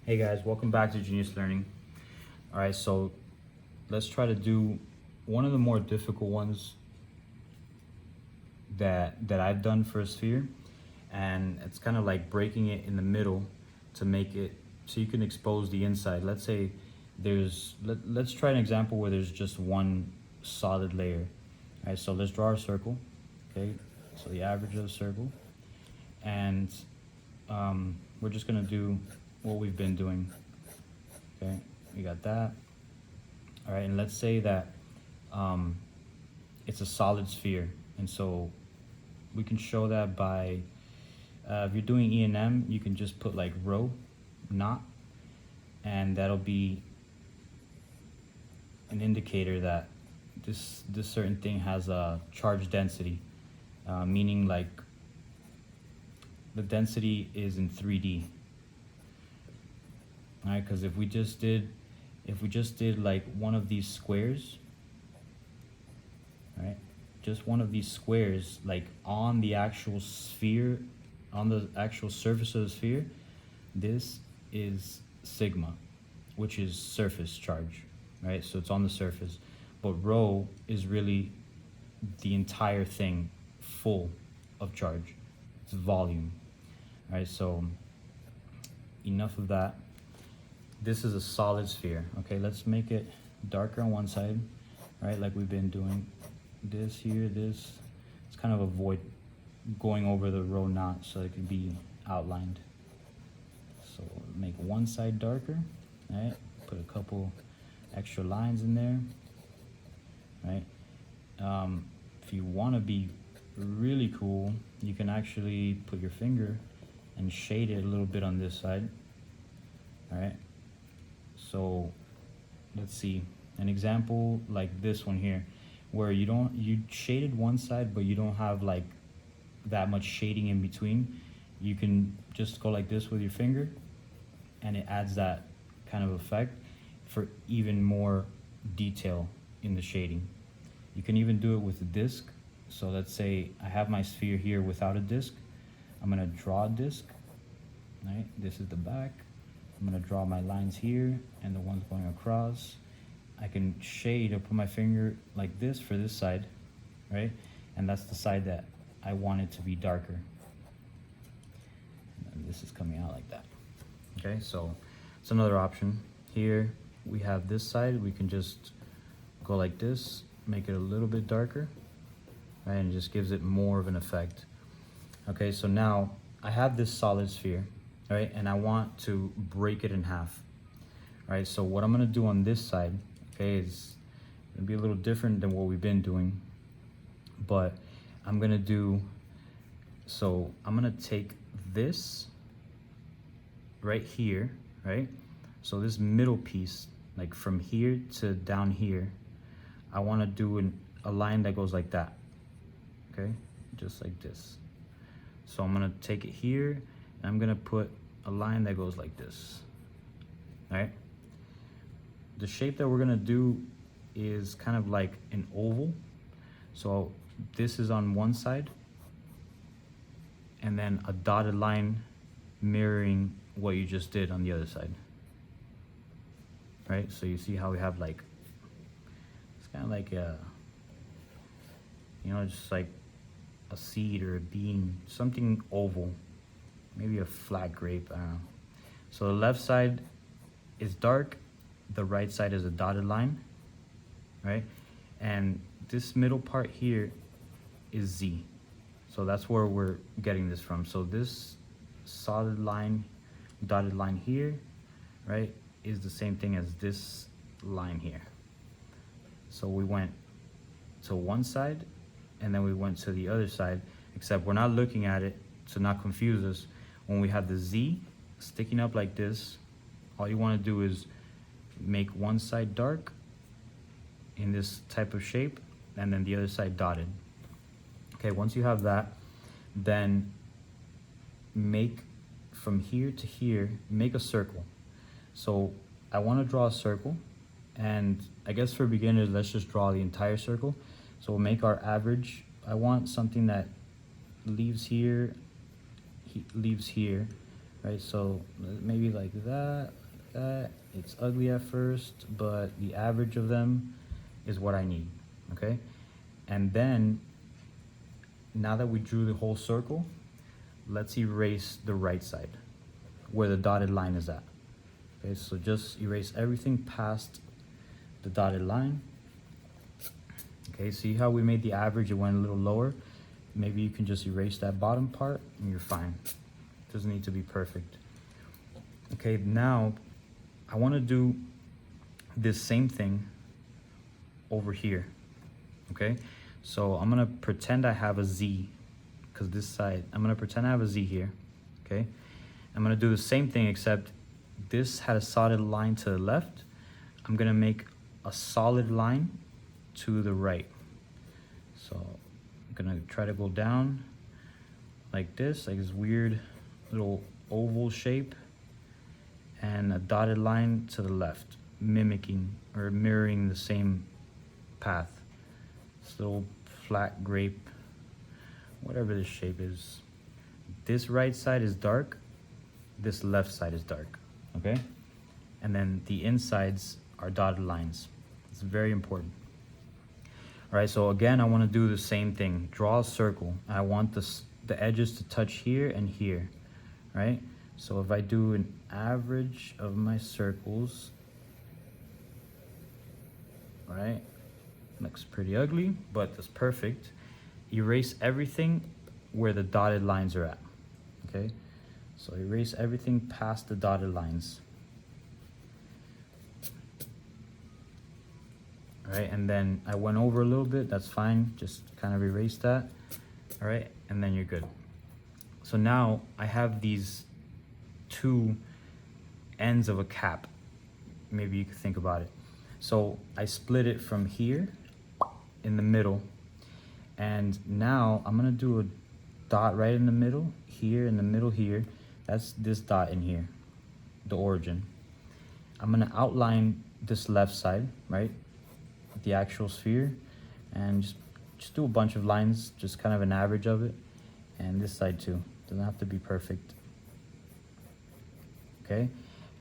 Hey guys, welcome back to Genius Learning. All right, so let's try to do one of the more difficult ones that I've done for a sphere, and it's kind of like breaking it in the middle to make it so you can expose the inside. Let's say let's try an example where there's just one solid layer. All right, so let's draw a circle. Okay, so the average of the circle, and we're just gonna do what we've been doing. Okay, we got that. All right, and let's say that it's a solid sphere, and so we can show that by if you're doing E&M, you can just put like rho naught, and that'll be an indicator that this certain thing has a charge density, meaning like the density is in 3D. All right, because if we just did like one of these squares, right, just one of these squares like on the actual sphere, on the actual surface of the sphere, this is sigma, which is surface charge, right? So it's on the surface, but rho is really the entire thing full of charge. It's volume. All right, so enough of that. This is a solid sphere. Okay, let's make it darker on one side, right? Like we've been doing this here, this. Let's kind of avoid going over the rho naught so it can be outlined. So make one side darker, right? Put a couple extra lines in there, right? If you want to be really cool, you can actually put your finger and shade it a little bit on this side, all right? So let's see an example like this one here, where you shaded one side but you don't have like that much shading in between. You can just go like this with your finger, and it adds that kind of effect for even more detail in the shading. You can even do it with a disc. So let's say I have my sphere here without a disc. I'm gonna draw a disc, right? This is the back. I'm gonna draw my lines here and the ones going across. I can shade or put my finger like this for this side, right? And that's the side that I want it to be darker. And this is coming out like that. Okay, so it's another option. Here we have this side. We can just go like this, make it a little bit darker, right? And it just gives it more of an effect. Okay, so now I have this solid sphere, right? And I want to break it in half, right? So what I'm gonna do on this side, okay, is gonna be a little different than what we've been doing, but I'm gonna take this right here, right? So this middle piece, like from here to down here, I wanna do a line that goes like that, okay? Just like this. So I'm gonna take it here, and I'm gonna put a line that goes like this, all right? The shape that we're gonna do is kind of like an oval. So this is on one side, and then a dotted line mirroring what you just did on the other side, right? So you see how we have like, it's kind of like a, you know, just like a seed or a bean, something oval, maybe a flat grape, I don't know. So the left side is dark, the right side is a dotted line, right? And this middle part here is Z. So that's where we're getting this from. So this solid line, dotted line here, right, is the same thing as this line here. So we went to one side, and then we went to the other side, except we're not looking at it to not confuse us. When we have the Z sticking up like this, all you want to do is make one side dark in this type of shape, and then the other side dotted. Okay, once you have that, then make from here to here, make a circle. So I want to draw a circle, and I guess for beginners, let's just draw the entire circle. So we'll make our average. I want something that leaves here, leaves here, right? So maybe like that, that. It's ugly at first, but the average of them is what I need, okay? And then, now that we drew the whole circle, let's erase the right side, where the dotted line is at. Okay, so just erase everything past the dotted line. Okay, see how we made the average, it went a little lower? Maybe you can just erase that bottom part and you're fine. Doesn't need to be perfect. Okay, now I want to do this same thing over here. Okay, so I'm gonna pretend I have a Z, because this side, I'm gonna pretend I have a Z here. Okay, I'm gonna do the same thing, except this had a solid line to the left. I'm gonna make a solid line to the right. So I'm gonna try to go down like this weird little oval shape, and a dotted line to the left, mimicking or mirroring the same path. This little flat grape, whatever this shape is. This right side is dark, this left side is dark, okay? And then the insides are dotted lines. It's very important. All right, so again, I want to do the same thing. Draw a circle. I want the edges to touch here and here, right? So if I do an average of my circles, right? Looks pretty ugly, but that's perfect. Erase everything where the dotted lines are at, okay? So erase everything past the dotted lines. All right, and then I went over a little bit, that's fine. Just kind of erase that, all right? And then you're good. So now I have these two ends of a cap. Maybe you could think about it. So I split it from here in the middle, and now I'm gonna do a dot right in the middle here, in the middle here. That's this dot in here, the origin. I'm gonna outline this left side, right, the actual sphere, and just do a bunch of lines, just kind of an average of it, and this side too. Doesn't have to be perfect. Okay,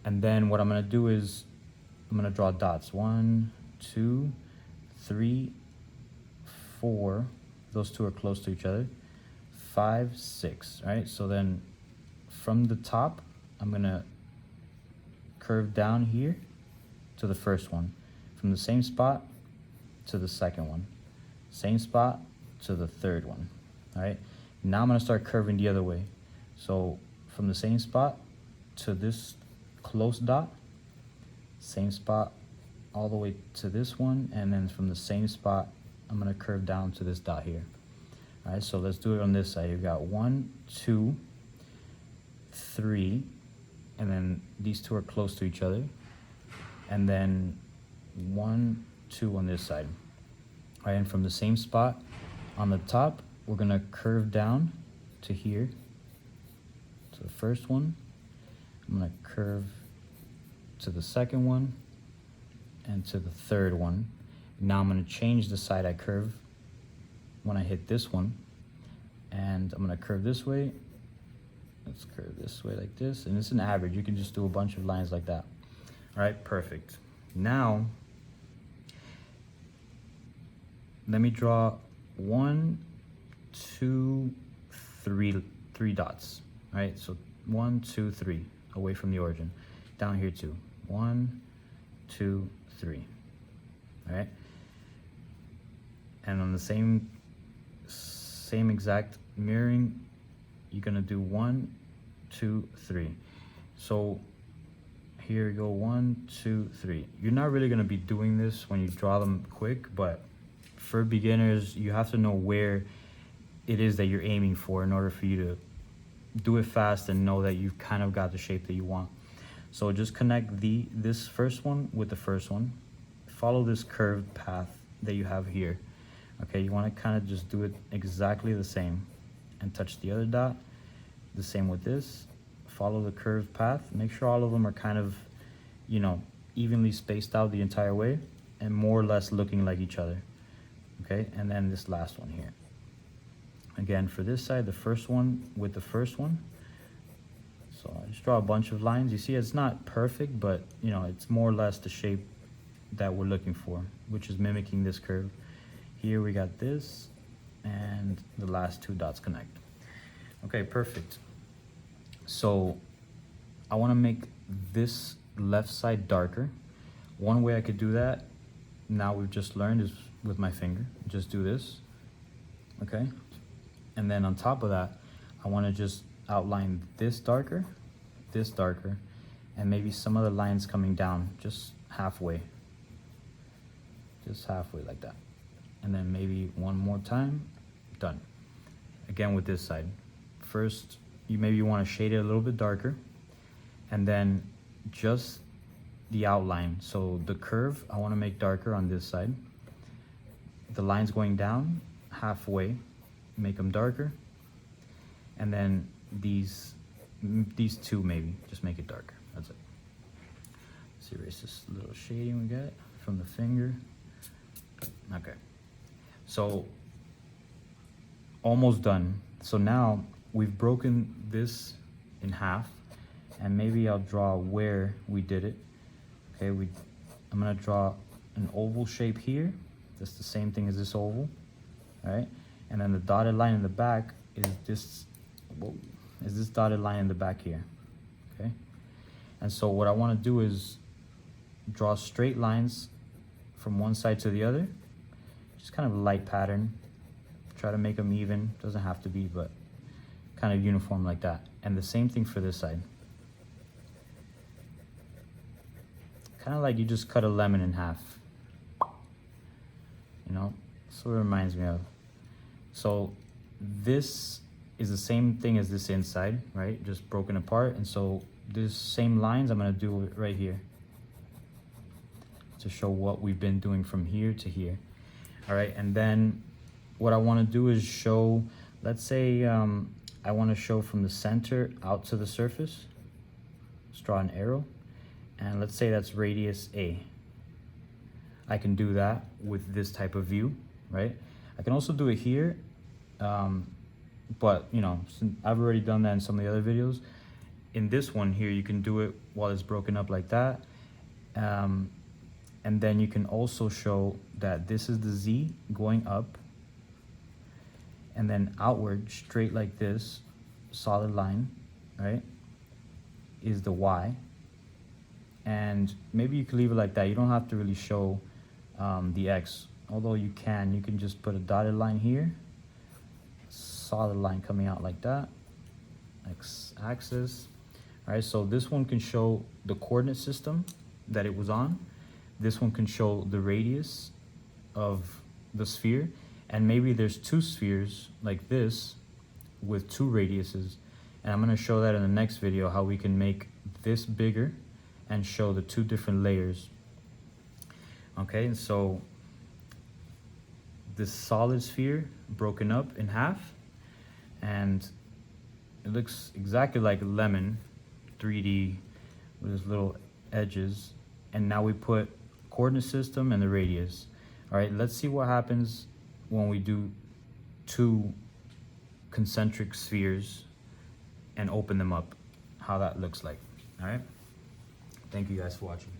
and then what I'm gonna do is I'm gonna draw dots. 1, 2, 3, 4. Those two are close to each other. 5, 6. Right. So then from the top, I'm gonna curve down here to the first one. From the same spot to the second one. Same spot to the third one. All right. Now I'm gonna start curving the other way. So from the same spot to this close dot, same spot all the way to this one, and then from the same spot I'm gonna curve down to this dot here. All right, so let's do it on this side. You've got 1, 2, 3, and then these two are close to each other, and then 1, 2 on this side. All right, and from the same spot on the top, we're gonna curve down to here, to the first one. I'm gonna curve to the second one and to the third one. Now I'm gonna change the side I curve when I hit this one, and I'm gonna curve this way. Let's curve this way like this, and it's an average. You can just do a bunch of lines like that. All right, perfect. Now, let me draw 1, 2, 3 dots. All right, so 1, 2, 3 away from the origin. Down here too. 1, 2, 3. All right. And on the same exact mirroring, you're gonna do 1, 2, 3. So here you go, 1, 2, 3. You're not really gonna be doing this when you draw them quick, but for beginners, you have to know where it is that you're aiming for in order for you to do it fast and know that you've kind of got the shape that you want. So just connect this first one with the first one. Follow this curved path that you have here. Okay, you want to kind of just do it exactly the same and touch the other dot. The same with this. Follow the curved path. Make sure all of them are kind of, you know, evenly spaced out the entire way and more or less looking like each other. Okay, and then this last one here. Again, for this side, the first one with the first one. So I just draw a bunch of lines. You see, it's not perfect, but you know, it's more or less the shape that we're looking for, which is mimicking this curve. Here we got this, and the last two dots connect. Okay, perfect. So I want to make this left side darker. One way I could do that, now we've just learned, is with my finger. Just do this, okay? And then on top of that, I want to just outline this darker, and maybe some other lines coming down just halfway. Just halfway like that. And then maybe one more time, done. Again with this side. First, you want to shade it a little bit darker, and then just the outline. So the curve, I want to make darker on this side. The lines going down halfway, make them darker. And then these two maybe, just make it darker. That's it. Let's erase this little shading we got from the finger. Okay. So almost done. So now we've broken this in half, and maybe I'll draw where we did it. Okay, I'm gonna draw an oval shape here. That's the same thing as this oval, right? And then the dotted line in the back is this dotted line in the back here, okay? And so what I wanna do is draw straight lines from one side to the other, just kind of a light pattern. Try to make them even, doesn't have to be, but kind of uniform like that. And the same thing for this side. Kind of like you just cut a lemon in half. You know, that's what it reminds me of. So this is the same thing as this inside, right? Just broken apart. And so these same lines, I'm gonna do it right here to show what we've been doing from here to here. All right, and then what I wanna do is show, let's say I wanna show from the center out to the surface. Let's draw an arrow. And let's say that's radius A. I can do that with this type of view, right? I can also do it here, but you know, I've already done that in some of the other videos. In this one here, you can do it while it's broken up like that. And then you can also show that this is the Z going up, and then outward, straight like this, solid line, right, is the Y. And maybe you could leave it like that. You don't have to really show the X, although you can just put a dotted line here, solid line coming out like that, X axis. All right, so this one can show the coordinate system that it was on. This one can show the radius of the sphere, and maybe there's two spheres like this with two radiuses. And I'm gonna show that in the next video, how we can make this bigger and show the two different layers. Okay, and so this solid sphere broken up in half, and it looks exactly like a lemon 3D with its little edges. And now we put coordinate system and the radius. All right, let's see what happens when we do two concentric spheres and open them up, how that looks like. All right, thank you guys for watching.